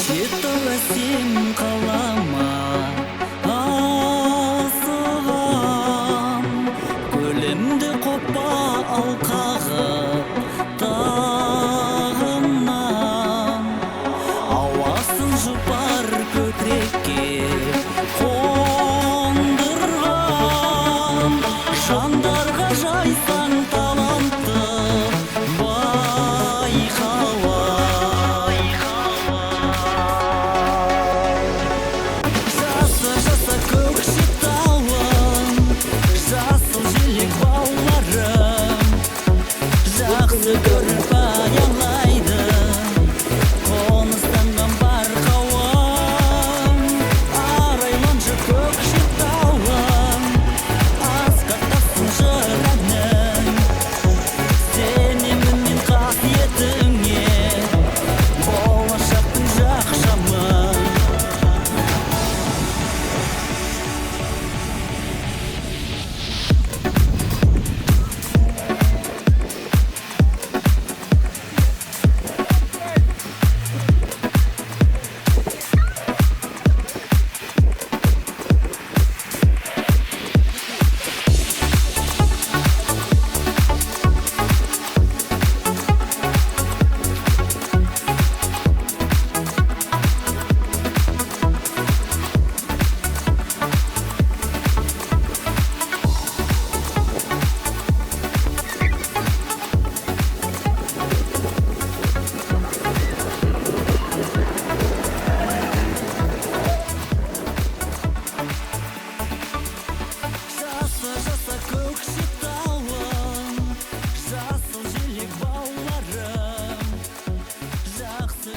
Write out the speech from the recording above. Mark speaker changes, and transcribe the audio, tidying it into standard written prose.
Speaker 1: жетті сен қалама асығам, көлемді қопа алқағып тағымнан, ауасын жұпар көкірекке қондырған, жандарға жайсаң талантты байқауға. Жаса көкшетауым, жасыл желек бауларым, жақсы көріп аялайды қоныстанған барқауым. Арайланшы көкшетауым, асқақтасын жыр әнің, сенемін мен қасиетіңе, болашақтың жақ шамын. Жаса көкшетауым, жасыл желек бауларым, жақсы